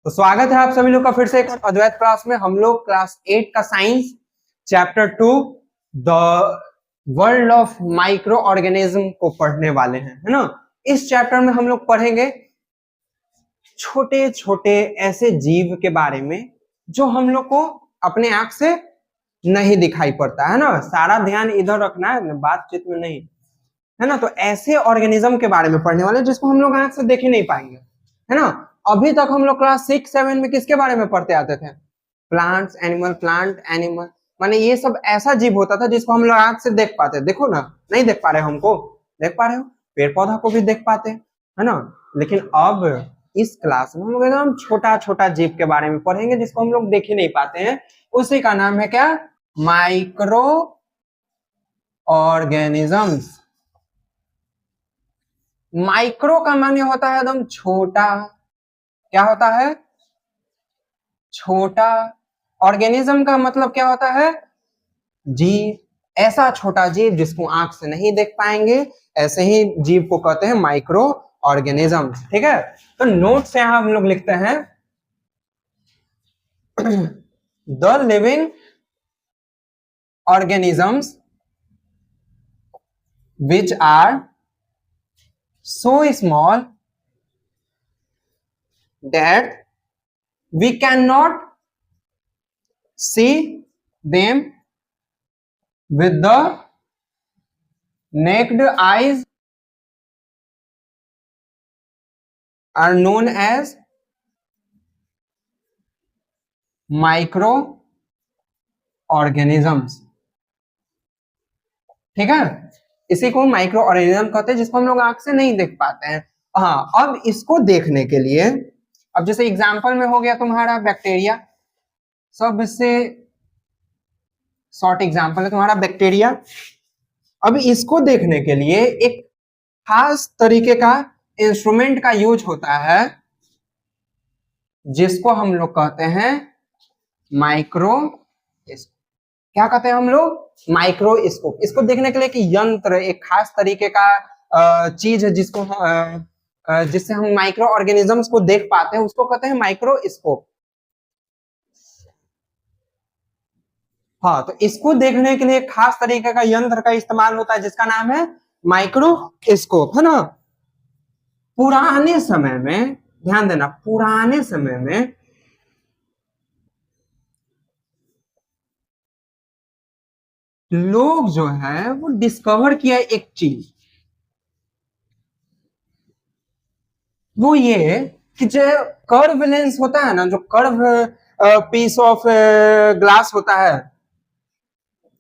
तो स्वागत है आप सभी लोग का फिर से एक अद्वैत क्लास में। हम लोग क्लास 8 का science chapter 2 the world of micro organism को पढ़ने वाले हैं, है ना। इस चैप्टर में हम लोग पढ़ेंगे छोटे छोटे ऐसे जीव के बारे में जो हम लोग को अपने आंख से नहीं दिखाई पड़ता है ना। सारा ध्यान इधर रखना है, बातचीत में नहीं, है ना। तो ऐसे ऑर्गेनिज्म के बारे में पढ़ने वाले जिसको हम लोग आंख से देख ही नहीं पाएंगे, है ना। अभी तक हम लोग क्लास 6-7 में किसके बारे में पढ़ते आते थे? प्लांट्स, एनिमल, प्लांट, एनिमल, माने ये सब ऐसा जीव होता था जिसको हम लोग आंख से देख पाते। देखो ना, नहीं देख पा रहे, हमको देख पा रहे हो, पेड़ पौधा को भी देख पाते, है ना। लेकिन अब इस क्लास में हम लोग एकदम छोटा छोटा जीव के बारे में पढ़ेंगे जिसको हम लोग देख ही नहीं पाते हैं। उसी का नाम है क्या? Micro organisms. माइक्रो का माने होता है एकदम छोटा। क्या होता है? छोटा। ऑर्गेनिज्म का मतलब क्या होता है? जीव। ऐसा छोटा जीव जिसको आंख से नहीं देख पाएंगे, ऐसे ही जीव को कहते हैं माइक्रो ऑर्गेनिज्म। ठीक है, तो नोट से यहां हम लोग लिखते हैं the living organisms which are so small that we cannot see them with the naked eyes are known as microorganisms। ठीक है, इसी को माइक्रो ऑर्गेनिज्म कहते हैं जिसको हम लोग आंख से नहीं देख पाते हैं। हाँ, अब इसको देखने के लिए, अब जैसे एग्जांपल में हो गया तुम्हारा बैक्टीरिया, सबसे शॉर्ट एग्जांपल है तुम्हारा बैक्टीरिया। अब इसको देखने के लिए एक खास तरीके का इंस्ट्रूमेंट का यूज होता है जिसको हम लोग कहते हैं माइक्रो, क्या कहते हैं हम लोग? माइक्रोस्कोप। इसको देखने के लिए एक यंत्र, एक खास तरीके का चीज है जिसको जिससे हम माइक्रो ऑर्गेनिजम्स को देख पाते हैं, उसको कहते हैं माइक्रोस्कोप। हाँ, तो इसको देखने के लिए एक खास तरीके का यंत्र का इस्तेमाल होता है जिसका नाम है माइक्रोस्कोप, है ना। पुराने समय में, ध्यान देना, पुराने समय में लोग जो है वो डिस्कवर किया एक चीज, वो ये कि जो कर्व लेंस होता है ना, जो कर्व पीस ऑफ ग्लास होता है,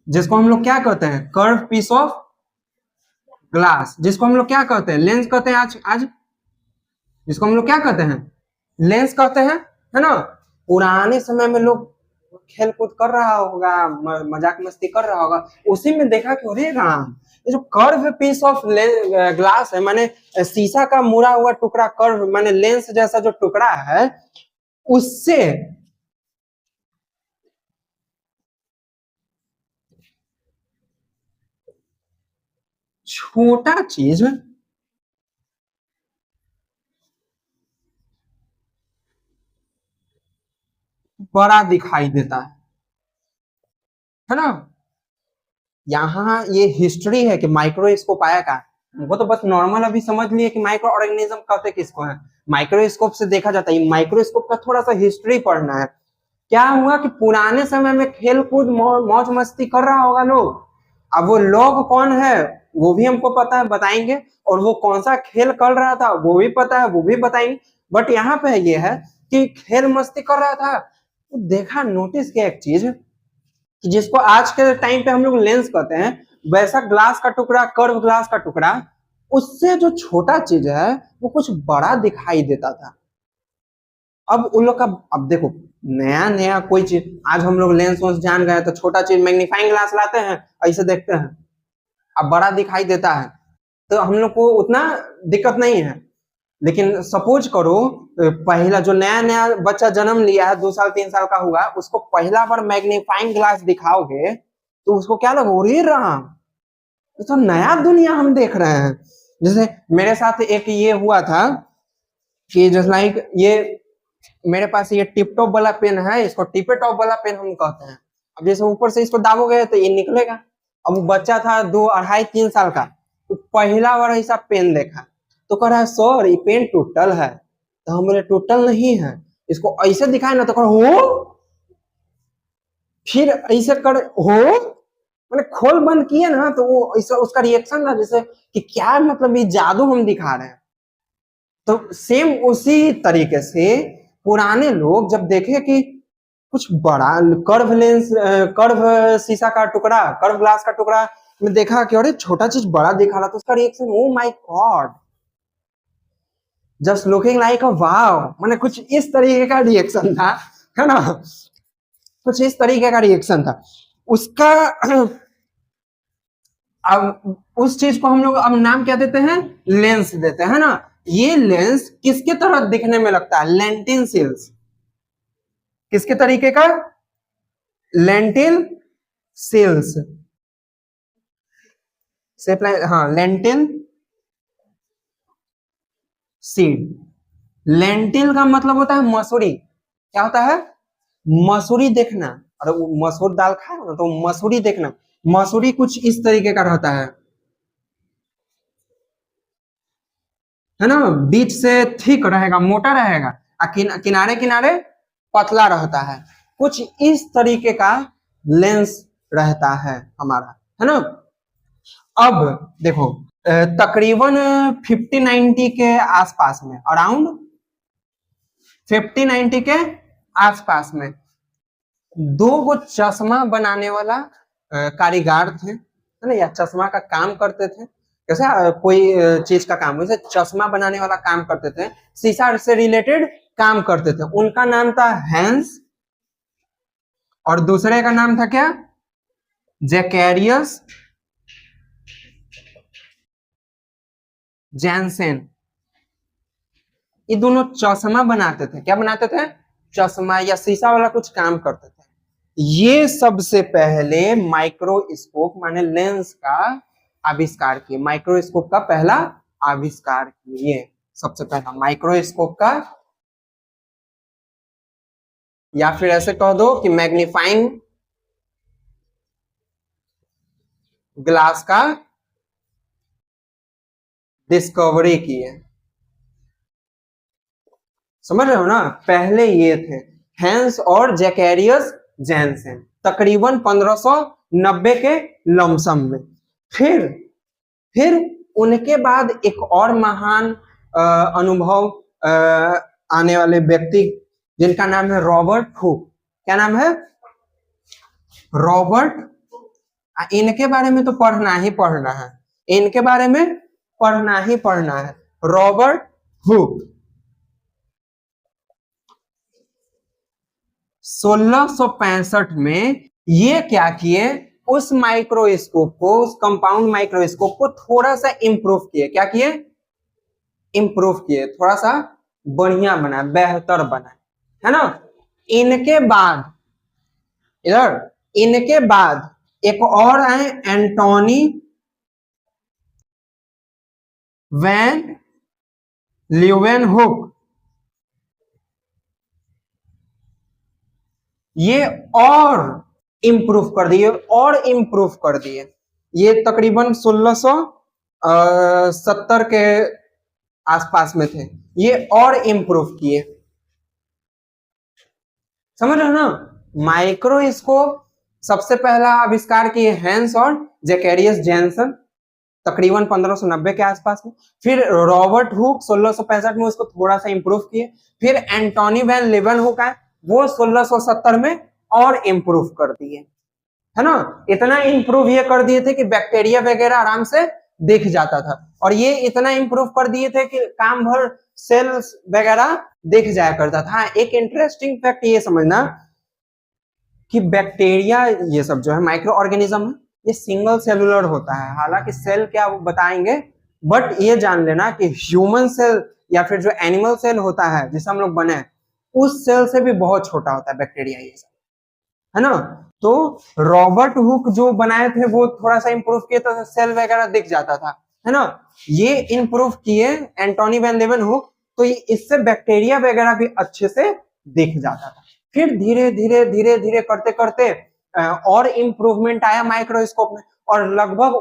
जिसको हम लोग क्या कहते हैं? Curve piece of glass. जिसको हम लोग क्या कहते हैं? लेंस कहते हैं। आज जिसको हम लोग क्या कहते हैं? लेंस कहते हैं, है ना। पुराने समय में लोग खेल कूद कर रहा होगा, मजाक मस्ती कर रहा होगा, उसी में देखा कि अरे राम, ये जो कर्व पीस ऑफ ग्लास है, माने शीशा का मुड़ा हुआ टुकड़ा, कर्व माने लेंस जैसा जो टुकड़ा है, उससे छोटा चीज बड़ा दिखाई देता है ना। यहाँ ये हिस्ट्री है कि माइक्रोस्कोप आया का। वो तो बस नॉर्मल अभी समझ लिए कि माइक्रो ऑर्गेनिज्म कहते किसको है, माइक्रोस्कोप से देखा जाता है। माइक्रोस्कोप का थोड़ा सा हिस्ट्री पढ़ना है। क्या हुआ कि पुराने समय में खेल कूद मौज मस्ती कर रहा होगा लोग। अब वो लोग कौन है वो भी हमको पता है, बताएंगे, और वो कौन सा खेल कर रहा था वो भी पता है, वो भी बताएंगे। बट यहाँ पे ये है कि खेल मस्ती कर रहा था, तो देखा, नोटिस किया एक चीज कि जिसको आज के टाइम पे हम लोग लेंस कहते हैं, वैसा ग्लास का टुकड़ा, कर्व ग्लास का टुकड़ा, उससे जो छोटा चीज है वो कुछ बड़ा दिखाई देता था। अब उन लोग का, अब देखो, नया नया कोई चीज, आज हम लोग लेंस वेंस जान गए तो छोटा चीज मैग्नीफाइंग ग्लास लाते हैं, ऐसे देखते हैं, अब बड़ा दिखाई देता है, तो हम लोग को उतना दिक्कत नहीं है। लेकिन सपोज करो पहला जो नया नया बच्चा जन्म लिया है, 2 साल 3 साल का हुआ, उसको पहला बार मैग्नीफाइंग ग्लास दिखाओगे तो उसको क्या लगो, रे राम, तो नया दुनिया हम देख रहे हैं। जैसे मेरे साथ एक ये हुआ था कि जस्ट लाइक ये मेरे पास ये टिप टॉप वाला पेन है, इसको टिपे टॉप वाला पेन हम कहते हैं। अब जैसे ऊपर से इसको दाबोगे तो ये निकलेगा। अब बच्चा था 2, 2.5, 3 साल का, तो पहला बार ऐसा पेन देखा तो कह रहा है सर ये पेन टूटल है। तो हम बोले टूटल नहीं है, इसको ऐसे दिखाए ना तो कर हो, फिर ऐसे कर हो, मैंने खोल बंद किया ना तो वो ऐसा उसका रिएक्शन था जैसे कि क्या मतलब ये जादू हम दिखा रहे हैं। तो सेम उसी तरीके से पुराने लोग जब देखे कि कुछ बड़ा कर्व लेंस, कर्व शीशा का टुकड़ा, कर्व ग्लास का टुकड़ा में देखा कि अरे छोटा चीज बड़ा दिखा रहा, तो उसका reaction oh my god, just looking like a wow, माने कुछ इस तरीके का रिएक्शन था, है ना, कुछ इस तरीके का रिएक्शन था उसका। अब उस चीज को हम लोग अब नाम क्या देते हैं, लेंस देते हैं ना। ये लेंस किसके तरह दिखने में लगता है, लेंटिन सेल्स, किसके तरीके का, लेंटिल सेल्स, हाँ लेंटिल सीड। लेंटिल का मतलब होता है मसूरी, क्या होता है, मसूरी देखना। और मसूर दाल खाए ना तो मसूरी देखना, मसूरी कुछ इस तरीके का रहता है ना, बीच से थिक रहेगा, मोटा रहेगा, किनारे किनारे पतला रहता है, कुछ इस तरीके का लेंस रहता है हमारा, है ना। अब देखो तकरीबन 50-90 के आसपास में, अराउंड 50-90 के आसपास में 2 गो चश्मा बनाने वाला कारीगर थे, है ना, या चश्मा का काम करते थे, जैसे कोई चीज का काम, जैसे चश्मा बनाने वाला काम करते थे, शीशा से रिलेटेड काम करते थे। उनका नाम था हैंस, और दूसरे का नाम था क्या, जैकेरियस जैनसेन। ये दोनों चश्मा बनाते थे, क्या बनाते थे, चश्मा या शीशा वाला कुछ काम करते थे। ये सबसे पहले माइक्रोस्कोप माने लेंस का आविष्कार किए, माइक्रोस्कोप का पहला आविष्कार किए, सबसे पहला माइक्रोस्कोप का, या फिर ऐसे कह दो कि मैग्नीफाइंग ग्लास का डिस्कवरी किए। समझ रहे हो ना, पहले ये थे हैंस और जैकेरियस जैनसेन, तकरीबन 1590 के लमसम में। फिर उनके बाद एक और महान अनुभव आने वाले व्यक्ति, जिनका नाम है रॉबर्ट हुक। क्या नाम है, रॉबर्ट। इनके बारे में तो पढ़ना ही पढ़ना है, इनके बारे में पढ़ना ही पढ़ना है, रॉबर्ट हुक। 1665 में ये क्या किए, उस माइक्रोस्कोप को, उस कंपाउंड माइक्रोस्कोप को थोड़ा सा इंप्रूव किए। क्या किए, इंप्रूव किए, थोड़ा सा बढ़िया बना, बेहतर बना, है ना। इनके बाद इधर, इनके बाद एक और आए एंटोनी वैन ल्यूवेनहुक। ये और इंप्रूव कर दिए, और इंप्रूव कर दिए। ये तकरीबन 1670 के आसपास में थे, ये और इंप्रूव किए। समझ रहे हो ना, माइक्रोस्कोप सबसे पहला आविष्कार किए हैंस और जैकेरियस जैनसन, तकरीबन 1590 के आसपास में। फिर रॉबर्ट हुक 1665 में उसको थोड़ा सा इंप्रूव किए। फिर एंटोनी वैन लीeuwenhoek है, वो 1670 में और इंप्रूव कर दिए, है ना। इतना इंप्रूव ये कर दिए थे कि बैक्टीरिया वगैरह आराम से दिख जाता था, और ये इतना इंप्रूव कर दिए थे कि काम भर सेल्स वगैरह दिख जाया करता था। एक इंटरेस्टिंग फैक्ट ये समझना कि बैक्टीरिया ये सब जो है माइक्रो ऑर्गेनिज्म है, ये सिंगल सेलुलर होता है। हालांकि सेल क्या वो बताएंगे, बट ये जान लेना कि ह्यूमन सेल या फिर जो एनिमल सेल होता है जिसे हम लोग बने, उस सेल से भी बहुत छोटा होता है बैक्टीरिया, ये सब, है ना। तो रॉबर्ट हुक जो बनाए थे वो थोड़ा सा इंप्रूव किए तो सेल वगैरह दिख जाता था, है ना। ये इंप्रूव किए एंटोनी वैन लीeuwenhoek, तो इससे बैक्टीरिया वगैरह भी अच्छे से दिख जाता था। फिर धीरे धीरे धीरे धीरे करते करते और इम्प्रूवमेंट आया माइक्रोस्कोप में, और लगभग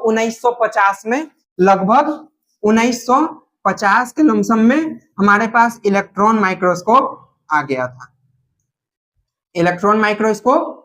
1950 के लमसम में हमारे पास इलेक्ट्रॉन माइक्रोस्कोप आ गया था। इलेक्ट्रॉन माइक्रोस्कोप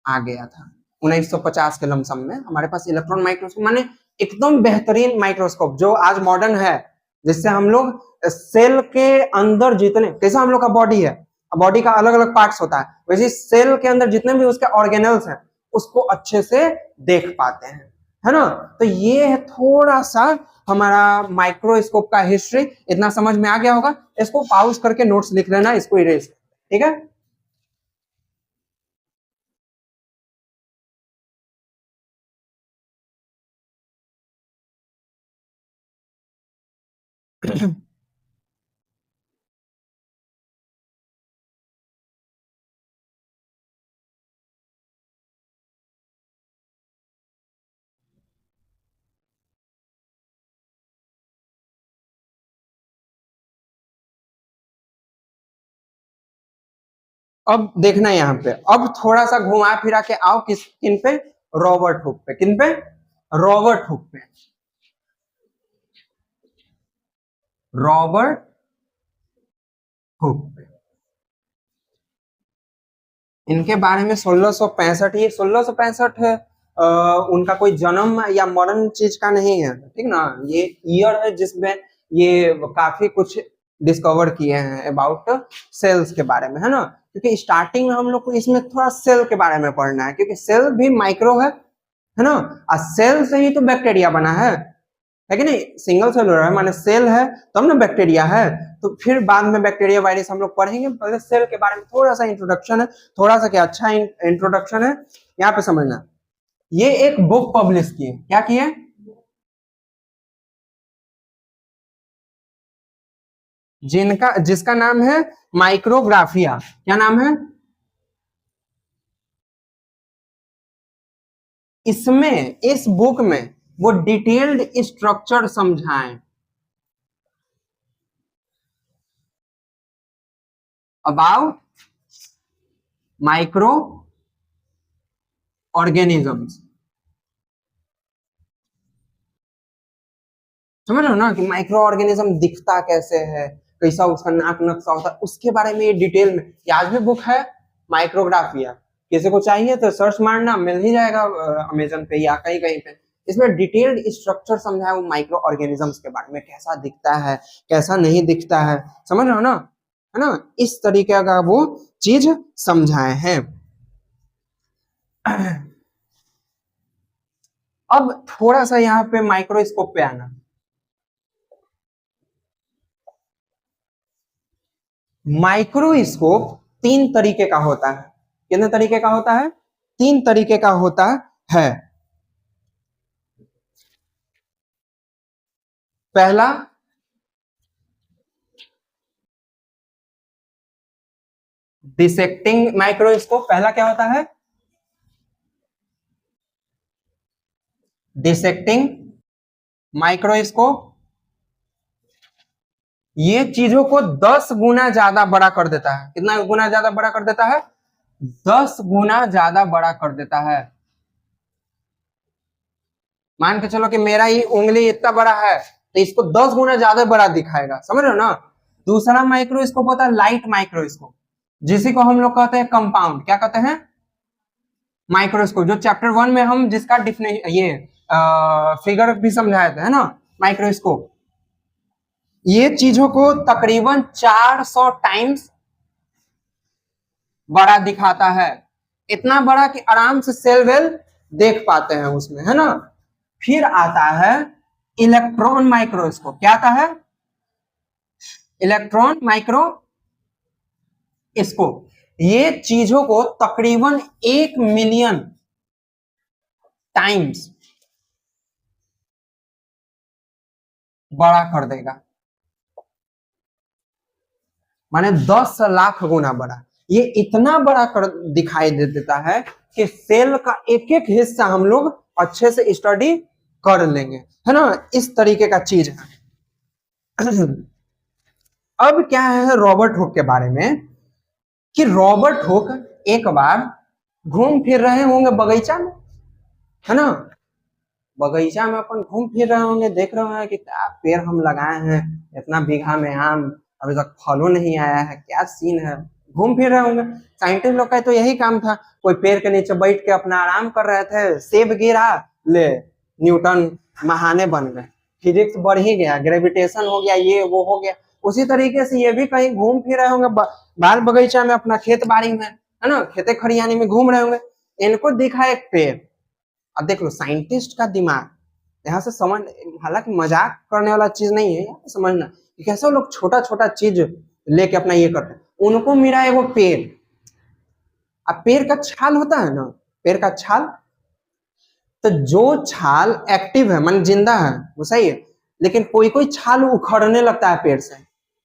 आ गया था 1950 के लमसम में हमारे पास इलेक्ट्रॉन माइक्रोस्कोप, माने एकदम बेहतरीन माइक्रोस्कोप जो आज मॉडर्न है, जिससे हम लोग सेल के अंदर जितने, कैसा हम लोग का बॉडी है, बॉडी का अलग अलग पार्ट्स होता है, वैसे सेल के अंदर जितने भी उसके ऑर्गेनल्स हैं उसको अच्छे से देख पाते हैं, है ना। तो ये है थोड़ा सा हमारा माइक्रोस्कोप का हिस्ट्री। इतना समझ में आ गया होगा। इसको पॉज करके नोट्स लिख लेना, इसको इरेज, ठीक है। अब देखना यहाँ पे, अब थोड़ा सा घुमा फिरा के आओ किन पे, रॉबर्ट हुक पे। किन पे? रॉबर्ट हुक पे। रॉबर्ट हुक पे इनके बारे में 1665, ये 1665 है, उनका कोई जन्म या मरण चीज का नहीं है, ठीक ना। ये ईयर है जिसमें ये काफी कुछ डिस्कवर किए हैं अबाउट सेल्स के बारे में, है ना। क्योंकि स्टार्टिंग में हम लोग को इसमें थोड़ा सेल के बारे में पढ़ना है, क्योंकि सेल भी माइक्रो है ना। और सेल से ही तो बैक्टीरिया बना है कि नहीं। सिंगल सेलुलर है माने सेल है तब ना बैक्टीरिया है। तो फिर बाद में बैक्टीरिया वायरस हम लोग पढ़ेंगे, पहले सेल के बारे में थोड़ा सा इंट्रोडक्शन है, थोड़ा सा क्या अच्छा इंट्रोडक्शन है। यहाँ पे समझना, ये एक बुक पब्लिश किए, क्या किए, जिसका नाम है माइक्रोग्राफिया। क्या नाम है? इसमें, इस बुक में वो डिटेल्ड स्ट्रक्चर समझाएं अबाउट माइक्रो ऑर्गेनिजम्स। समझ रहे हो ना कि माइक्रो ऑर्गेनिज्म दिखता कैसे है, कैसा उसका नाक नक्शा होता है, उसके बारे में ये डिटेल में। ये आज भी बुक है माइक्रोग्राफिया, किसी को चाहिए तो सर्च मारना, मिल ही जाएगा अमेजन पे या कहीं कहीं पे। इसमें डिटेल्ड स्ट्रक्चर समझाया वो माइक्रो ऑर्गेनिजम्स के बारे में, कैसा दिखता है कैसा नहीं दिखता है, समझ रहे हो ना, है ना। इस तरीके का वो चीज समझाए हैं। अब थोड़ा सा यहाँ पे माइक्रोस्कोप पे आना। माइक्रोस्कोप 3 तरीके का होता है। कितने तरीके का होता है? 3 तरीके का होता है। पहला डिसेक्टिंग माइक्रोस्कोप। पहला क्या होता है? Dissecting microscope. ये चीजों को 10 गुना ज्यादा बड़ा कर देता है। कितना गुना ज्यादा बड़ा कर देता है? 10 गुना ज्यादा बड़ा कर देता है। मान के चलो कि मेरा ही उंगली इतना बड़ा है तो इसको 10 गुना ज्यादा बड़ा दिखाएगा, समझ रहे हो ना। दूसरा माइक्रोस्कोप होता है लाइट माइक्रोस्कोप, जिसी को हम लोग कहते हैं कंपाउंड। क्या कहते हैं? माइक्रोस्कोप, जो चैप्टर 1 में हम जिसका डिफिनेशन ये फिगर भी समझाए थे, है ना, माइक्रोस्कोप। ये चीजों को तकरीबन 400 टाइम्स बड़ा दिखाता है, इतना बड़ा कि आराम से सेल वेल देख पाते हैं उसमें, है ना। फिर आता है इलेक्ट्रॉन माइक्रोस्कोप। क्या आता है? Electron microscope. ये चीजों को तकरीबन 1 मिलियन टाइम्स बड़ा कर देगा, माने 10 लाख गुना बड़ा। ये इतना बड़ा कर दिखाई दे देता है कि सेल का एक एक हिस्सा हम लोग अच्छे से स्टडी कर लेंगे, है ना। इस तरीके का चीज है। अब क्या है रॉबर्ट हुक के बारे में। कि रॉबर्ट हुक एक बार घूम फिर रहे होंगे बगीचा में, है ना, बगीचा में अपन घूम फिर रहे होंगे, देख रहे होंगे कि क्या पेड़ हम लगाए हैं, इतना बीघा में आम अभी तक फलों नहीं आया है, क्या सीन है, घूम फिर रहे होंगे। साइंटिस्ट लोग का तो यही काम था, कोई पेड़ के नीचे बैठ के अपना आराम कर रहे थे, सेब गिरा, ले न्यूटन महाने बन गए, फिजिक्स बढ़ ही गया, ग्रेविटेशन हो गया, ये वो हो गया। उसी तरीके से ये भी कहीं घूम फिर रहे होंगे बाल बगीचा में, अपना खेत बाड़ी में, है ना, खेते खरियानी में घूम रहे होंगे, इनको दिखा एक पेड़। अब देख लो साइंटिस्ट का दिमाग, यहाँ से समझ, हालांकि मजाक करने वाला चीज नहीं है, समझना कि कैसे लोग छोटा छोटा चीज लेके अपना ये करते हैं। उनको मिला है वो पेड़, अब पेड़ का छाल होता है ना, पेड़ का छाल, तो जो छाल एक्टिव है मान जिंदा है वो सही है, लेकिन कोई कोई छाल उखड़ने लगता है पेड़ से,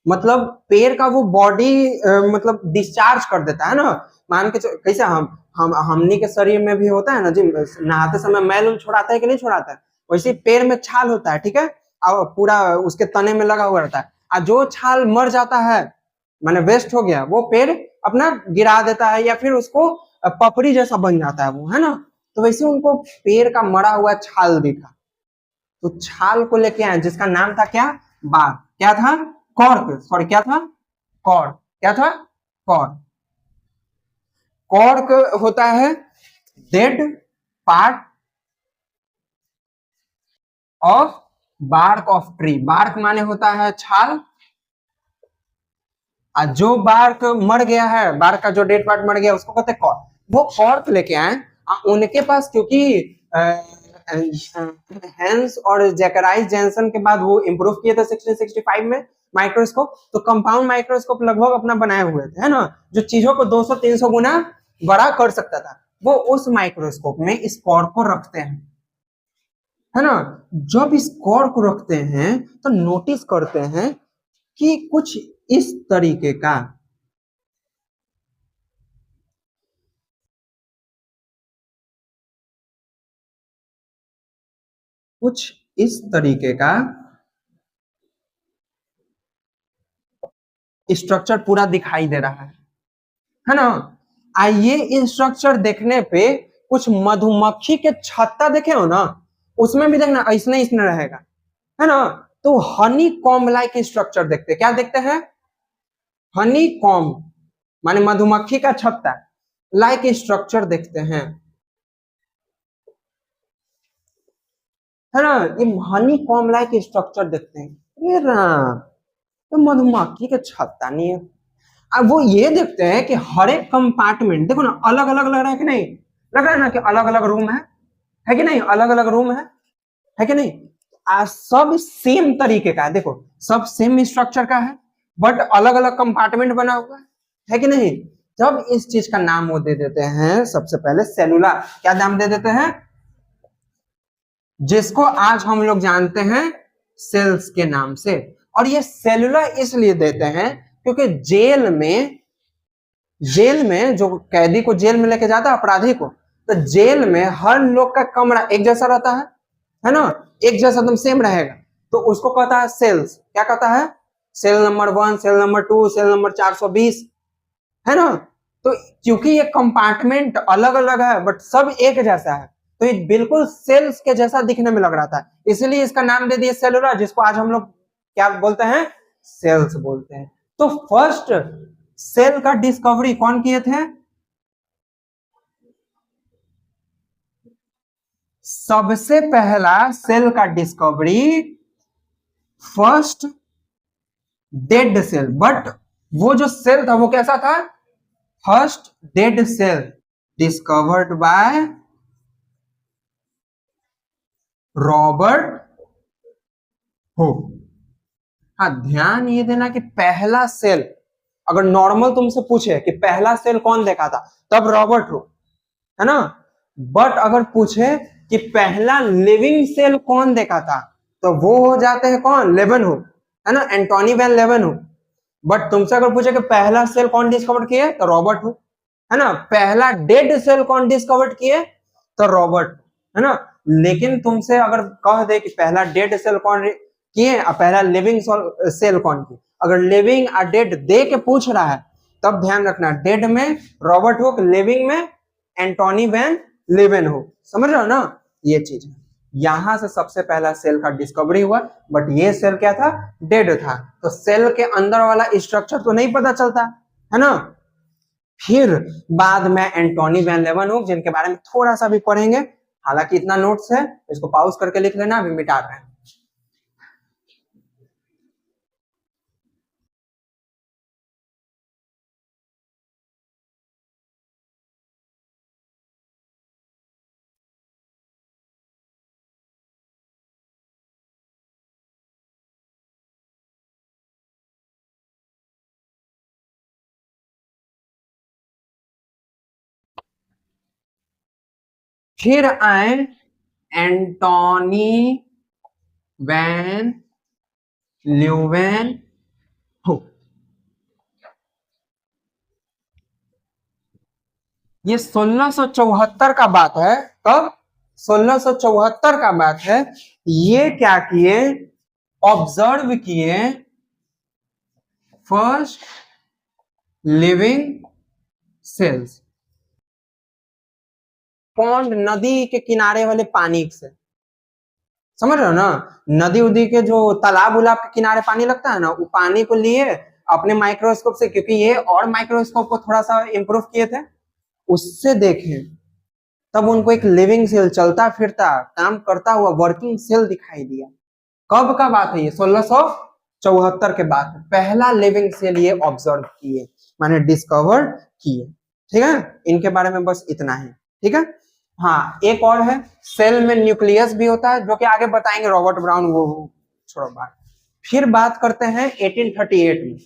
मतलब पेड़ का वो बॉडी मतलब डिस्चार्ज कर देता है ना, मान के कैसे हम हमनी के शरीर में भी होता है ना, जिम नहाते समय मैल छोड़ाता है कि नहीं छोड़ाता है, वैसे पेड़ में छाल होता है, ठीक है, और पूरा उसके तने में लगा हुआ रहता है, और जो छाल मर जाता है माने वेस्ट हो गया, वो पेड़ अपना गिरा देता है या फिर उसको पपड़ी जैसा बन जाता है वो, है ना, तो वैसे उनको पेड़ का मरा हुआ छाल दिखा, तो छाल को लेके आए जिसका नाम था क्या, बार, क्या था, कॉर्क, सॉरी क्या था, कॉर्क, क्या था, कॉर्क। कॉर्क होता है dead part of bark of tree, bark माने होता है छाल, और जो बार्क मर गया है, बार्क का जो डेड पार्ट मर गया उसको कहते हैं कॉर्क, वो कॉर्क लेके आए। उनके पास क्योंकि हेंस और जैकराइस जेनसन के बाद वो इम्प्रूव किए थे 1665 में माइक्रोस्कोप, तो कंपाउंड माइक्रोस्कोप लगभग अपना बनाए हुए थे, है ना, जो चीजों को 200-300 गुना बड़ा कर सकता था, वो उस माइक्रोस्कोप में इस कॉर्क को रखते हैं, है ना, जब इस कॉर्क को रखते हैं तो नोटिस करते हैं कि कुछ इस तरीके का, कुछ इस तरीके का स्ट्रक्चर पूरा दिखाई दे रहा है ना, आइए स्ट्रक्चर देखने पे कुछ मधुमक्खी के छत्ता देखे हो ना, उसमें भी देखना ऐसने इसने रहेगा, है ना, तो हनी कॉम्ब लाइक स्ट्रक्चर देखते, क्या देखते हैं, हनी कॉम्ब माने मधुमक्खी का छत्ता लाइक स्ट्रक्चर देखते हैं, है ना, ये हनी कॉम्ब लाइक स्ट्रक्चर देखते हैं, ये राम, तो मधुमक्खी के छत्ता नहीं है। अब वो ये देखते हैं कि हर एक कंपार्टमेंट देखो ना अलग अलग लग रहा है कि नहीं, लग रहा है ना कि अलग अलग रूम है कि नहीं, अलग अलग रूम है कि नहीं, सब सेम तरीके का है, देखो सब सेम स्ट्रक्चर का है, बट अलग अलग कंपार्टमेंट बना हुआ है कि नहीं, जब इस चीज का नाम वो दे देते हैं सबसे पहले सेलुला, क्या नाम दे देते हैं, जिसको आज हम लोग जानते हैं सेल्स के नाम से। और ये सेलुला इसलिए देते हैं क्योंकि जेल में जो कैदी को जेल में लेके जाता है अपराधी को, तो जेल में हर लोग का कमरा एक जैसा रहता है ना, एक जैसा एकदम सेम रहेगा, तो उसको कहता है सेल्स, क्या कहता है, cell number 1, cell number 2, cell number 420, है ना, तो क्योंकि ये कंपार्टमेंट अलग अलग है बट सब एक जैसा है, तो ये बिल्कुल सेल्स के जैसा दिखने में लग रहा था, इसलिए इसका नाम दे दिया सेलुलर, जिसको आज हम लोग क्या बोलते हैं, सेल्स बोलते हैं। तो फर्स्ट सेल का डिस्कवरी कौन किए थे, सबसे पहला सेल का discovery first dead cell, but वो जो सेल था वो कैसा था, first dead cell discovered by Robert Hooke. हाँ ध्यान ये देना कि पहला सेल, अगर नॉर्मल तुमसे पूछे कि पहला सेल कौन देखा था, तब रॉबर्ट हुक, है ना, बट अगर पूछे कि पहला लिविंग सेल कौन देखा था, तो वो हो जाते हैं कौन, लेवेनहुक, है ना, एंटोनी वैन लेवेनहुक। बट तुमसे अगर पूछे कि पहला सेल कौन डिस्कवर किए, तो रॉबर्ट हुक, है ना, पहला डेड सेल कौन डिस्कवर किए, तो रॉबर्ट, है ना, लेकिन तुमसे अगर कह दे कि पहला डेड सेल कौन किए और पहला लिविंग सेल कौन किए, अगर लिविंग और डेड दे के पूछ रहा है तब ध्यान रखना, डेड में रॉबर्ट हुक, लिविंग में एंटोनी वैन लीeuwenhoek, समझ रहे हो ना, ये चीज है। यहां से सबसे पहला सेल का डिस्कवरी हुआ, बट ये सेल क्या था, डेड था, तो सेल के अंदर वाला स्ट्रक्चर तो नहीं पता चलता है ना। फिर बाद में एंटोनी वैन लीeuwenhoek, जिनके बारे में थोड़ा सा भी पढ़ेंगे, हालांकि इतना नोट्स है, इसको पॉज करके लिख लेना, अभी मिटा रहे हैं। फिर आए एंटोनी वैन लीeuwenhoek। ये 1674 का बात है, कब, 1674 का बात है। ये क्या किए, ऑब्जर्व किए फर्स्ट लिविंग सेल्स, पॉन्ड, नदी के किनारे वाले पानी से, समझ रहे हो ना, नदी उदी के जो तालाब उलाब के किनारे पानी लगता है ना, वो पानी को लिए अपने माइक्रोस्कोप से, क्योंकि ये और माइक्रोस्कोप को थोड़ा सा इंप्रूव किए थे, उससे देखे, तब उनको एक लिविंग सेल, चलता फिरता काम करता हुआ वर्किंग सेल दिखाई दिया। कब का बात है ये, 1674 के बाद पहला लिविंग सेल ये ऑब्जर्व किए, माने डिस्कवर किए, ठीक है। इनके बारे में बस इतना है, ठीक है। हाँ, एक और है, सेल में न्यूक्लियस भी होता है, जो कि आगे बताएंगे रॉबर्ट ब्राउन, वो छोड़ो बात। फिर बात करते हैं 1838 में,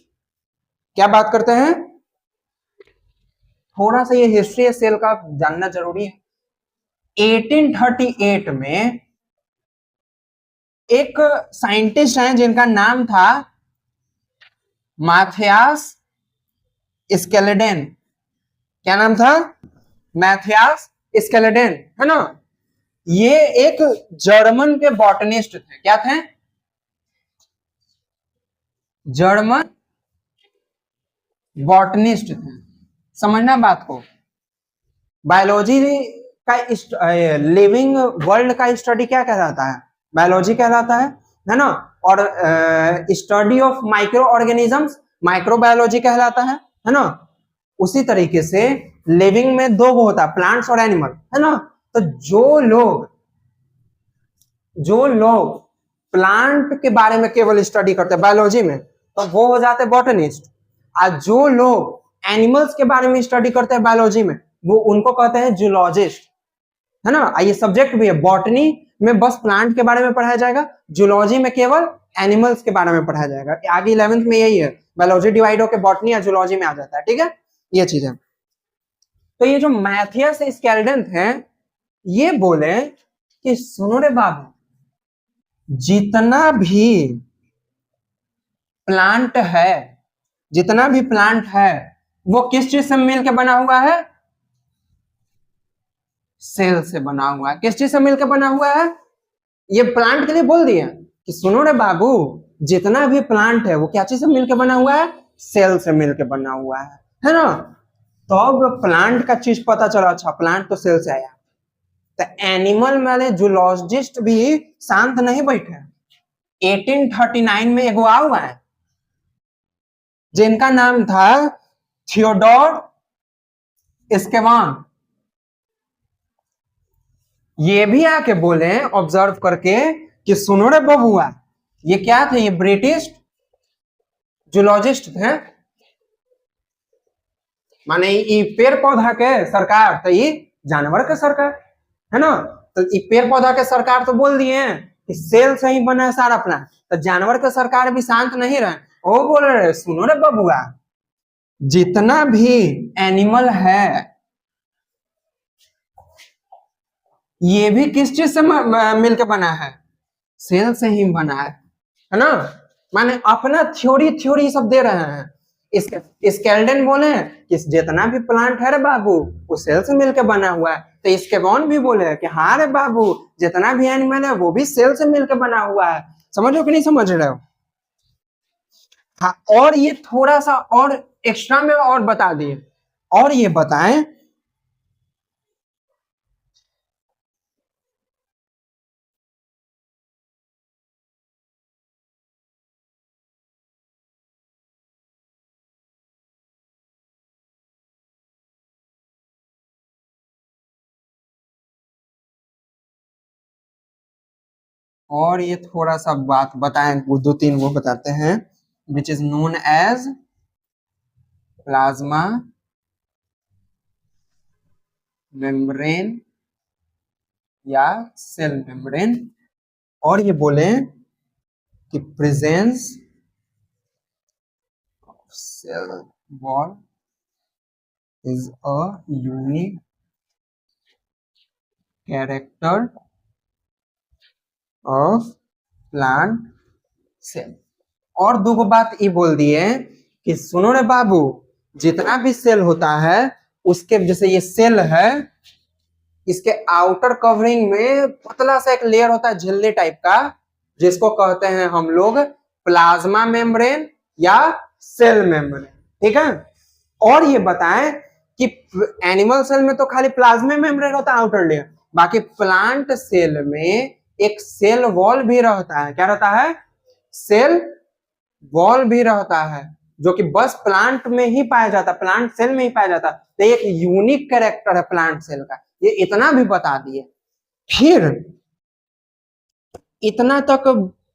क्या बात करते हैं, थोड़ा सा ये हिस्ट्री है सेल का जानना जरूरी है। 1838 में एक साइंटिस्ट है जिनका नाम था मैथियास स्केलेडेन, क्या नाम था, मैथियास स्केलेडेन, है ना। ये एक जर्मन के बॉटनिस्ट थे, क्या थे, जर्मन बॉटनिस्ट थे, समझना बात को। बायोलॉजी का लिविंग वर्ल्ड का स्टडी क्या कहलाता है, बायोलॉजी कहलाता है ना। और study of micro organisms microbiology कहलाता है ना। उसी तरीके से लिविंग में दो वो होता है, प्लांट्स और एनिमल, है ना। तो जो लोग प्लांट के बारे में केवल स्टडी करते हैं बायोलॉजी में, तो वो हो जाते हैं बॉटनिस्ट। और जो लोग एनिमल्स के बारे में स्टडी करते हैं बायोलॉजी में, वो उनको कहते हैं जूलॉजिस्ट, है ना। ये सब्जेक्ट भी है, बॉटनी में बस प्लांट के बारे में पढ़ाया जाएगा, जूलॉजी में केवल एनिमल्स के बारे में पढ़ाया जाएगा। आगे 11th में यही है, बायोलॉजी डिवाइड होकर बॉटनी या जूलॉजी में आ जाता है, ठीक है, ये चीज है। तो ये जो मैथियस स्केल्डेन थे, ये बोले कि सुनो रे बाबू, जितना भी प्लांट है वो किस चीज से मिलकर बना हुआ है, सेल से बना हुआ है। किस चीज से मिलकर बना हुआ है, ये प्लांट के लिए बोल दिया कि सुनो रे बाबू, जितना भी प्लांट है वो क्या चीज से मिलकर बना हुआ है, सेल से मिलकर बना हुआ है ना। तो प्लांट का चीज पता चला, अच्छा प्लांट तो सेल से आया। तो एनिमल वाले जूलॉजिस्ट भी शांत नहीं बैठे। 1839 में एक हुआ है जिनका नाम था थियोडोर स्केवान, ये भी आके बोले ऑब्जर्व करके कि सुनो रे बबुआ, ये क्या थे, ये ब्रिटिश जूलॉजिस्ट थे, माने ये पेड़ पौधा के सरकार, तो ये जानवर के सरकार, है ना। तो ये पेड़ पौधा के सरकार तो बोल दिए कि सेल से ही बना है सारा प्लांट, तो जानवर के सरकार भी शांत नहीं रहे, वो बोल रहे सुनो रे बबुआ, जितना भी एनिमल है ये भी किस चीज से मिलकर बना है, सेल से ही बना है ना। माने अपना थ्योरी सब दे रहे हैं। स्केल्डेन बोले कि जितना भी प्लांट है रे बाबू वो सेल से मिलकर बना हुआ है। तो स्केवान भी बोले कि हाँ रे बाबू, जितना भी एनिमल है वो भी सेल से मिलकर बना हुआ है। समझ रहे हो कि नहीं समझ रहे हो। हाँ, और ये थोड़ा सा और एक्स्ट्रा में और बता दिए। और ये बताएं और ये थोड़ा सा बात बताएं, वो दो तीन वो बताते हैं, which is known as plasma membrane या सेल मेम्ब्रेन। और ये बोले कि presence of cell wall is a unique character of plant cell. और दो बात ये बोल दिए कि सुनो रे बाबू, जितना भी सेल होता है उसके, जैसे ये सेल है, इसके आउटर कवरिंग में पतला सा एक लेयर होता है झिल्ली टाइप का, जिसको कहते हैं हम लोग प्लाज्मा मेम्ब्रेन या सेल मेम्ब्रेन। ठीक है। और ये बताएं कि एनिमल सेल में तो खाली प्लाज्मा मेम्ब्रेन होता है आउटर लेयर, बाकी प्लांट सेल में एक सेल वॉल भी रहता है। क्या रहता है? सेल वॉल भी रहता है, जो कि बस प्लांट में ही पाया जाता है, प्लांट सेल में ही पाया जाता है। तो एक यूनिक कैरेक्टर है प्लांट सेल का, ये इतना भी बता दिए। फिर इतना तक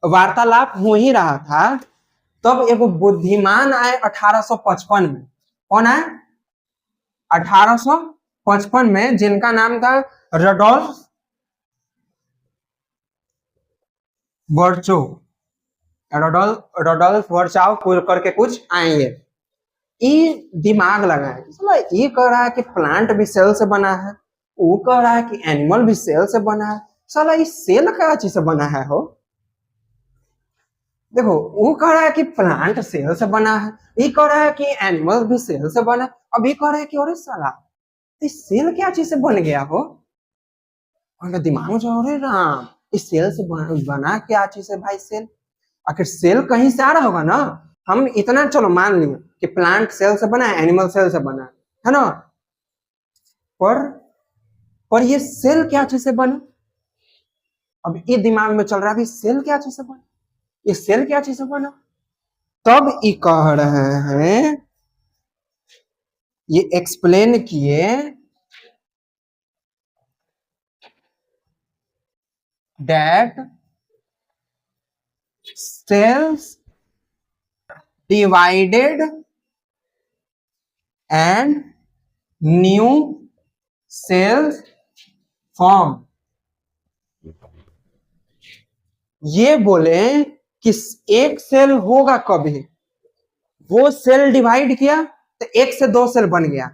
वार्तालाप हो ही रहा था, तब एक बुद्धिमान आए 1855 में। कौन आए? 1855 में, जिनका नाम था रडोल्फ वर्चो। रोडोल्फ वर्चाओ करके कुछ आएंगे। ये दिमाग लगाए, ये कह रहा है कि प्लांट भी सेल से बना है, वो कह रहा है कि एनिमल भी सेल से बना है। साला ये सेल क्या चीज से बना है हो? देखो, वो कह रहा है कि प्लांट सेल से बना है, ये कह रहा है कि एनिमल भी सेल से बना है, अब ये कह रहा है कि अरे साला ये सेल क्या चीज से बन गया हो? उनका दिमाग में जो, अरे राम, इस सेल से बना क्या चीज है भाई सेल? आखिर सेल कहीं से आ रहा होगा ना। हम इतना चलो मान लिए कि प्लांट सेल से बना है, एनिमल सेल से बना है ना, पर ये सेल क्या चीज से बना? अब ये दिमाग में चल रहा है, सेल क्या चीज से बना, ये सेल क्या चीज से बना? तब ये कह रहे हैं, ये एक्सप्लेन किए that cells divided and new cells form. ये बोले कि एक सेल होगा कभी, वो सेल डिवाइड किया तो एक से दो सेल बन गया,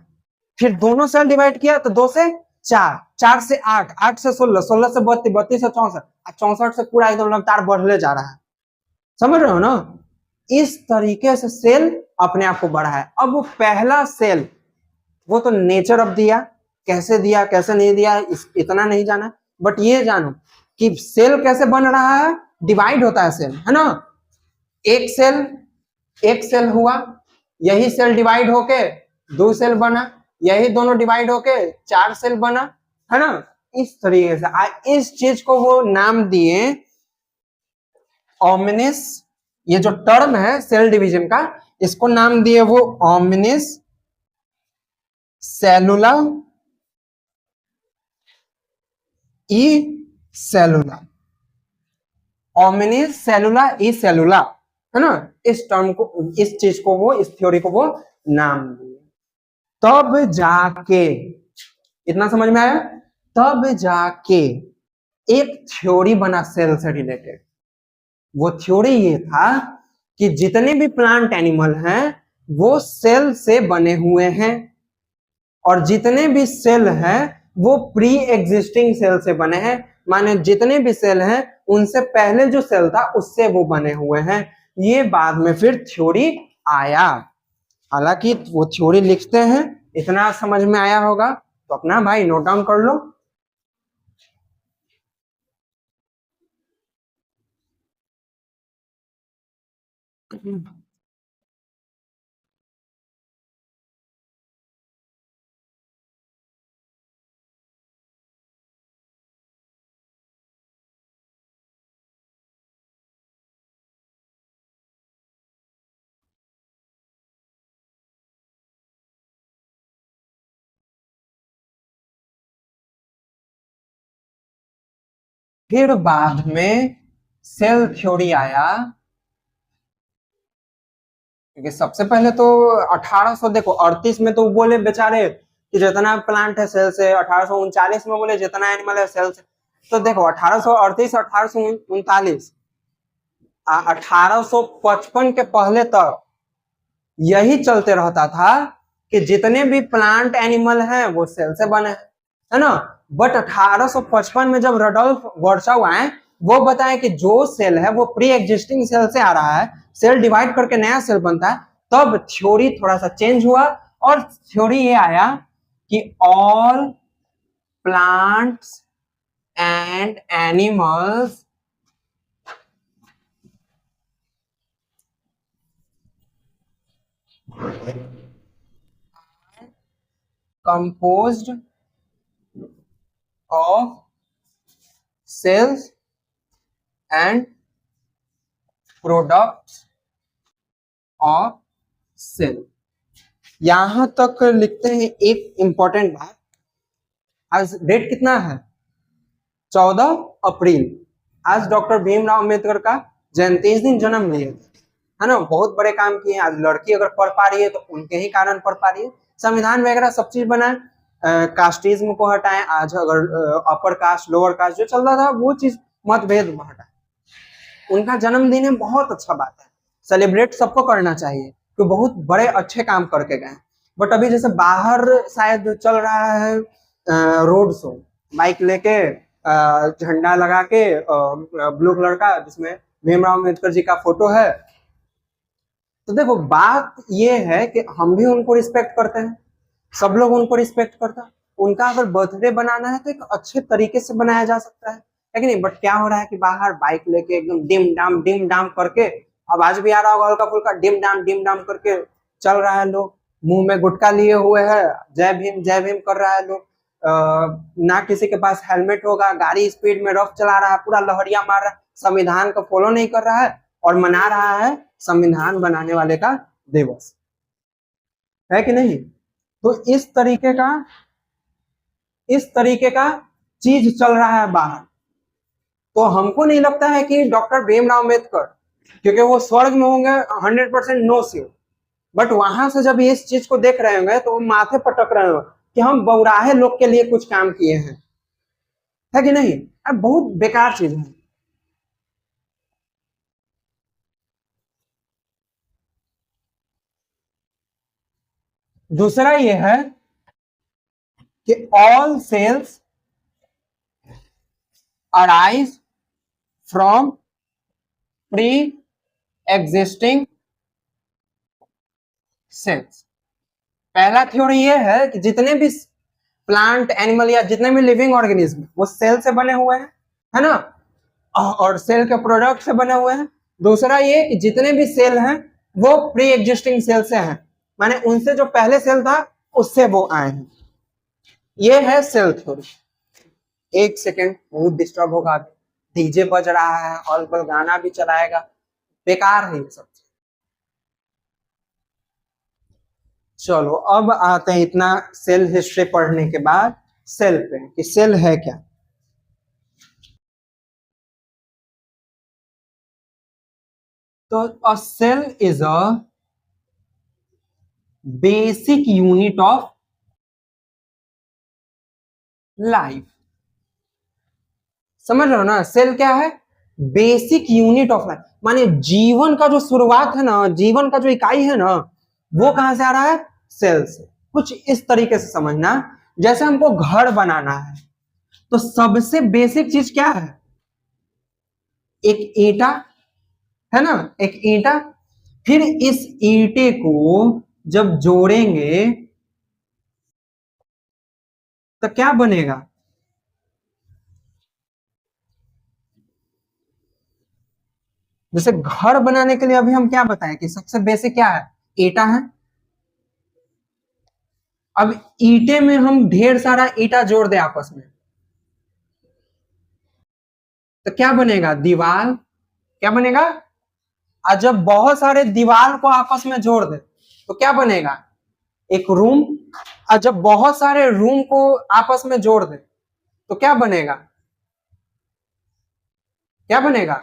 फिर दोनों सेल डिवाइड किया तो दो से चार, चार से आठ, आठ से 16, 16 से 32, 32 से 64, 64 से पूरा एकदम लगातार बढ़ले जा रहा है। समझ रहे हो ना? इस तरीके से सेल अपने आप को बढ़ा है। अब वो पहला सेल, वो तो नेचर ऑफ दिया, कैसे दिया कैसे नहीं दिया इतना नहीं जाना, बट ये जानो कि सेल कैसे बन रहा है। डिवाइड होता है सेल, है ना। एक सेल, एक सेल हुआ, यही सेल डिवाइड होके दो सेल बना, यही दोनों डिवाइड होके चार सेल बना, है ना। इस तरीके से इस चीज को वो नाम दिए ओमिनिस। ये जो टर्म है सेल डिवीजन का, इसको नाम दिए वो ओमिनिस सेलुला ई सेलुला। ओमिनिस सेलुला ई सेलुला, है ना। इस टर्म को, इस चीज को वो, इस थ्योरी को वो नाम दिए। तब जाके, इतना समझ में आया? तब जाके एक थ्योरी बना सेल से रिलेटेड। वो थ्योरी ये था कि जितने भी प्लांट एनिमल हैं वो सेल से बने हुए हैं, और जितने भी सेल हैं वो प्री एग्जिस्टिंग सेल से बने हैं, माने जितने भी सेल हैं उनसे पहले जो सेल था उससे वो बने हुए हैं। ये बाद में फिर थ्योरी आया। हालांकि वो थ्योरी लिखते हैं, इतना समझ में आया होगा तो अपना भाई नोट डाउन कर लो। फिर बाद में सेल थ्योरी आया, क्योंकि सबसे पहले तो 1800 देखो 38 में तो बोले बेचारे कि जितना प्लांट है सेल से, 1839 में बोले जितना एनिमल है सेल से। तो देखो 1838 1839 1855 के पहले तक यही चलते रहता था कि जितने भी प्लांट एनिमल हैं वो सेल से बने हैं, है ना। बट 1855 में जब रडोल्फ वर्चाउ आए, वो बताए कि जो सेल है वो प्री एग्जिस्टिंग सेल से आ रहा है, सेल डिवाइड करके नया सेल बनता है। तब थ्योरी थोड़ा सा चेंज हुआ और थ्योरी ये आया कि all plants and animals composed of cells and products of cell। यहां तक लिखते हैं एक इंपॉर्टेंट बात। आज डेट कितना है? 14 अप्रैल। आज डॉक्टर भीमराव अंबेडकर का जयंती, इस दिन जन्म लिए थे, है ना। बहुत बड़े काम किए। आज लड़की अगर पढ़ पा रही है तो उनके ही कारण पढ़ पा रही है। संविधान वगैरह सब चीज बनाए, कास्टिज्म को हटाए। आज अगर अपर कास्ट लोअर कास्ट जो चल रहा था वो चीज मतभेद हटाए। उनका जन्मदिन है, बहुत अच्छा बात है, सेलिब्रेट सबको करना चाहिए, तो बहुत बड़े अच्छे काम करके गए। बट अभी जैसे बाहर शायद चल रहा है रोड शो, बाइक लेके झंडा लगा के ब्लू कलर का, जिसमें भीमराव अम्बेडकर जी का फोटो है। तो देखो बात ये है कि हम भी उनको रिस्पेक्ट करते हैं, सब लोग उनको रिस्पेक्ट करता है। उनका अगर बर्थडे बनाना है तो एक अच्छे तरीके से बनाया जा सकता है कि नहीं। बट क्या हो रहा है कि बाहर बाइक लेके एकदम डिम डाम करके, आवाज भी आ रहा होगा हल्का फुल्का, डिम डाम करके चल रहा है लोग, मुंह में गुटखा लिए हुए है, जय भीम कर रहा है लोग। ना किसी के पास हेलमेट होगा, गाड़ी स्पीड में रफ चला रहा है, पूरा लहरिया मार रहा है, संविधान को फॉलो नहीं कर रहा है और मना रहा है संविधान बनाने वाले का दिवस, है कि नहीं। तो इस तरीके का चीज चल रहा है बाहर। तो हमको नहीं लगता है कि डॉक्टर भीमराव अम्बेडकर, क्योंकि वो स्वर्ग में होंगे 100% नो श्योर, बट वहां से जब इस चीज को देख रहे होंगे तो वो माथे पटक रहे होंगे कि हम बौराहे लोग के लिए कुछ काम किए हैं, है कि नहीं। अब बहुत बेकार चीज है। दूसरा ये है कि all cells arise from pre existing cells. पहला थ्योरी ये है कि जितने भी प्लांट एनिमल या जितने भी लिविंग ऑर्गेनिज्म वो सेल से बने हुए हैं, है ना, और सेल के प्रोडक्ट से बने हुए हैं। दूसरा ये कि जितने भी सेल हैं वो प्री एग्जिस्टिंग सेल से हैं, माने उनसे जो पहले सेल था उससे वो आए हैं। ये है सेल थ्योरी। एक सेकेंड, बहुत डिस्टर्ब होगा, डीजे बज रहा है और गाना भी चलाएगा, बेकार है ये सब। चलो अब आते हैं इतना सेल हिस्ट्री पढ़ने के बाद सेल पे, कि सेल है क्या। तो a cell is a basic unit of life. समझ रहे हो ना, सेल क्या है? बेसिक यूनिट ऑफ लाइफ, माने जीवन का जो शुरुआत है ना, जीवन का जो इकाई है ना, वो कहां से आ रहा है? सेल से। कुछ इस तरीके से समझना, जैसे हमको घर बनाना है तो सबसे बेसिक चीज क्या है? एक ईंटा, है ना, एक ईंटा। फिर इस ईंटे को जब जोड़ेंगे तो क्या बनेगा? जैसे घर बनाने के लिए अभी हम क्या बताएं कि सबसे बेसिक क्या है? ईंटा है। अब ईंटे में हम ढेर सारा ईंटा जोड़ दे आपस में तो क्या बनेगा? दीवार। क्या बनेगा? और जब बहुत सारे दीवार को आपस में जोड़ दे तो क्या बनेगा? एक रूम। और जब बहुत सारे रूम को आपस में जोड़ दे तो क्या बनेगा? क्या बनेगा?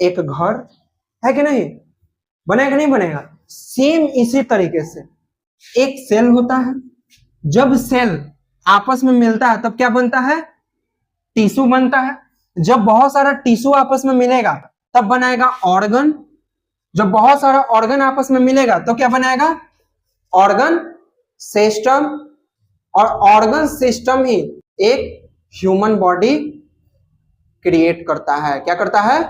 एक घर, है कि नहीं? बनेगा नहीं बनेगा? सेम इसी तरीके से एक सेल होता है, जब सेल आपस में मिलता है तब क्या बनता है? टिश्यू बनता है। जब बहुत सारा टिश्यू आपस में मिलेगा तब बनाएगा ऑर्गन। जब बहुत सारा ऑर्गन आपस में मिलेगा तो क्या बनाएगा? Organ system. और ऑर्गन सिस्टम ही एक ह्यूमन बॉडी क्रिएट करता है। क्या करता है?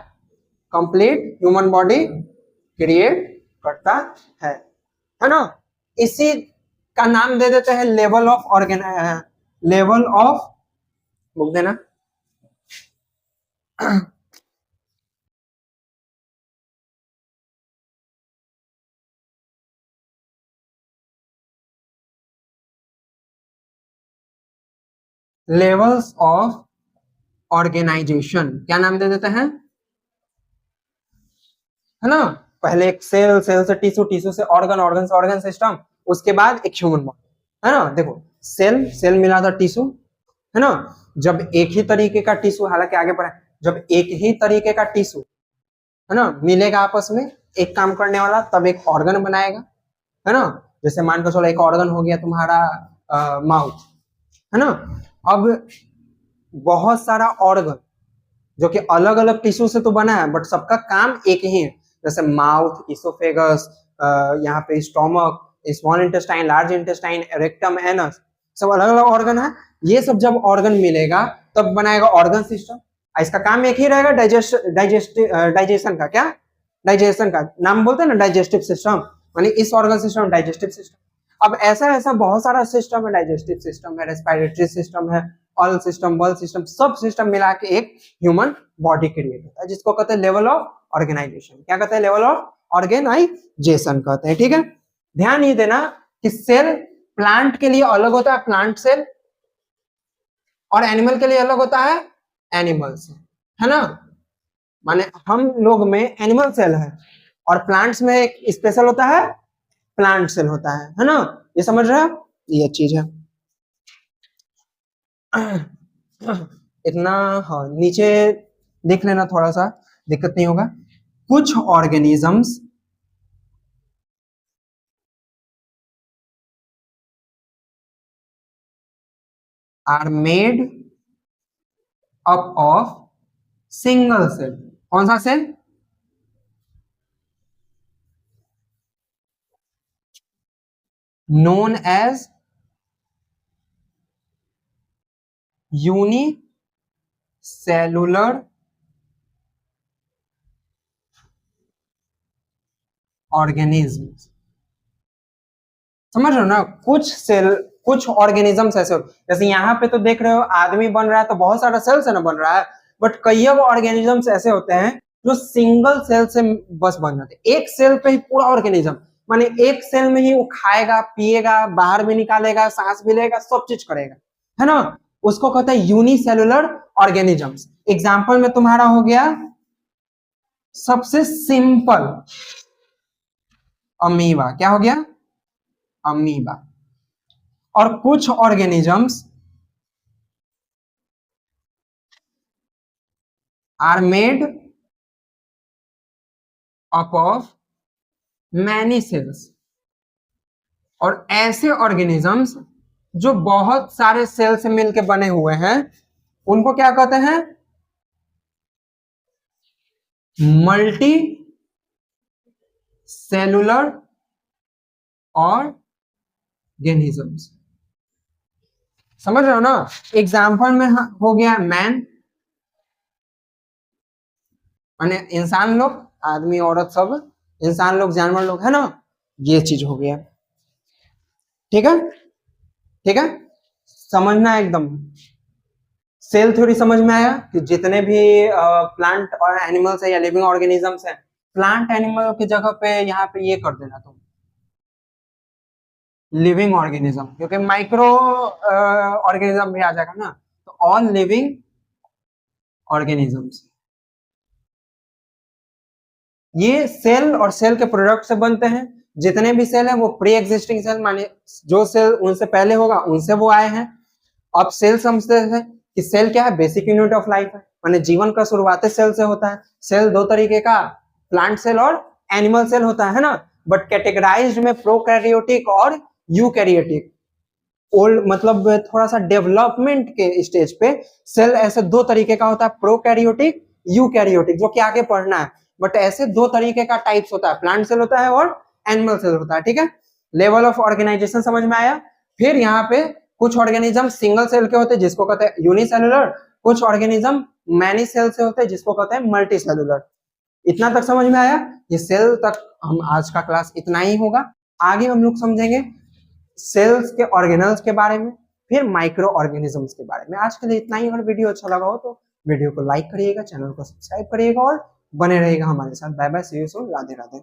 कंप्लीट ह्यूमन बॉडी क्रिएट करता है ना? इसी का नाम दे देते हैं level of organ, level of, book देना। लेवल्स ऑफ ऑर्गेनाइजेशन, क्या नाम दे देते हैं? है ना? पहले एक सेल, सेल से टिश्यू, टिश्यू से ऑर्गन, ऑर्गन से ऑर्गन सिस्टम, उसके बाद एक ह्यूमन बॉडी। है ना? देखो, सेल, सेल मिला था टिश्यू, है ना? जब एक ही तरीके का टिश्यू, हालांकि आगे पढ़े, जब एक ही तरीके का टिश्यू, है ना, मिलेगा आपस में एक काम करने वाला, तब एक ऑर्गन बनाएगा। है ना? जैसे मान के चलो एक ऑर्गन हो गया तुम्हारा माउथ, है ना? अब बहुत सारा ऑर्गन जो कि अलग अलग टिश्यू से तो बना है, बट सबका काम एक ही है। जैसे माउथ, इसोफेगस, यहाँ पे stomach, small intestine, large intestine, rectum, anus, सब अलग अलग ऑर्गन है। ये सब जब ऑर्गन मिलेगा तब बनाएगा ऑर्गन सिस्टम। इसका काम एक ही रहेगा, डाइजेशन का। क्या? डाइजेशन का नाम बोलते हैं ना, डाइजेस्टिव सिस्टम, यानी इस ऑर्गन सिस्टम डाइजेस्टिव सिस्टम। अब ऐसा ऐसा बहुत सारा सिस्टम है, डाइजेस्टिव सिस्टम है, रेस्पिरेटरी सिस्टम है, ऑल सिस्टम, बल सिस्टम, सब सिस्टम मिला के एक ह्यूमन बॉडी क्रिएट होता है, जिसको कहते हैं लेवल ऑफ ऑर्गेनाइजेशन। क्या कहते हैं? लेवल ऑफ ऑर्गेनाइजेशन कहते हैं। ठीक है? ध्यान ये देना कि सेल प्लांट के लिए अलग होता है, प्लांट सेल, और एनिमल के लिए अलग होता है, एनिमल सेल। है ना? माने हम लोग में एनिमल सेल है, और प्लांट्स में एक स्पेशल होता है, प्लांट सेल होता है ना? ये समझ रहे हो? ये चीज है। इतना, हाँ, नीचे देख लेना, थोड़ा सा दिक्कत नहीं होगा। कुछ organisms are made up of single cell. कौन सा cell? Known as unicellular organism. समझ रहे हो ना? कुछ सेल, कुछ ऑर्गेनिजम्स ऐसे होते, जैसे यहाँ पे तो देख रहे हो आदमी बन रहा है तो बहुत सारा सेल से ना बन रहा है, बट कई ऑर्गेनिजम्स ऐसे होते हैं जो सिंगल सेल से बस बन जाते हैं। एक सेल पे ही पूरा ऑर्गेनिज्म, माने एक सेल में ही वो खाएगा, पिएगा, बाहर भी निकालेगा, सांस भी लेगा, सब चीज करेगा। है ना? उसको कहते हैं यूनिसेलुलर ऑर्गेनिजम्स। एग्जाम्पल में तुम्हारा हो गया सबसे सिंपल अमीबा। क्या हो गया? अमीबा। और कुछ organisms are made up of many cells. और ऐसे ऑर्गेनिजम्स जो बहुत सारे सेल से मिलकर बने हुए हैं, उनको क्या कहते हैं? Multi cellular organisms. समझ रहे हो ना? एग्जाम्पल में हो गया मैन, माने इंसान लोग, आदमी, औरत, सब इंसान लोग, जानवर लोग, है ना? ये चीज हो गया। ठीक है? ठीक है? समझना एकदम। सेल थ्योरी समझ में आया कि जितने भी प्लांट और एनिमल्स है या लिविंग ऑर्गेनिजम्स है, प्लांट एनिमल की जगह पे यहाँ पे ये कर देना तुम, लिविंग ऑर्गेनिज्म, क्योंकि माइक्रो ऑर्गेनिज्म भी आ जाएगा ना, तो ऑल लिविंग ऑर्गेनिजम्स। ये सेल और सेल के प्रोडक्ट से बनते हैं, जितने भी सेल है वो प्री एग्जिस्टिंग सेल, माने जो सेल उनसे पहले होगा उनसे वो आए हैं। अब सेल समझते हैं कि सेल क्या है, बेसिक यूनिट ऑफ लाइफ है, माने जीवन का शुरुआत सेल से होता है। सेल दो तरीके का, प्लांट सेल और एनिमल सेल होता है ना, बट कैटेगराइज्ड में प्रोकैरियोटिक और यूकैरियोटिक। ओल्ड मतलब थोड़ा सा डेवलपमेंट के स्टेज पे सेल ऐसे दो तरीके का होता है, प्रोकैरियोटिक, यूकैरियोटिक, जो कि आगे पढ़ना है। बट ऐसे दो तरीके का टाइप्स होता है, प्लांट सेल होता है और एनिमल सेल होता है, ठीक है। लेवल ऑफ ऑर्गेनाइजेशन समझ में आया। फिर यहाँ पे कुछ ऑर्गेनिज्म सिंगल सेल के होते हैं जिसको कहते हैं यूनिसेलुलर, कुछ ऑर्गेनिज्म मैनी सेल से होते हैं जिसको कहते हैं मल्टी सेलुलर। इतना तक समझ में आया। ये सेल तक हम आज का क्लास इतना ही होगा। आगे हम लोग समझेंगे सेल्स के ऑर्गेनल्स के बारे में, फिर माइक्रो ऑर्गेनिजम्स के बारे में। आज के लिए इतना ही। अगर वीडियो अच्छा लगा हो तो वीडियो को लाइक करिएगा, चैनल को सब्सक्राइब करिएगा और बने रहिएगा हमारे साथ। Bye bye, see you soon, Radhe Radhe.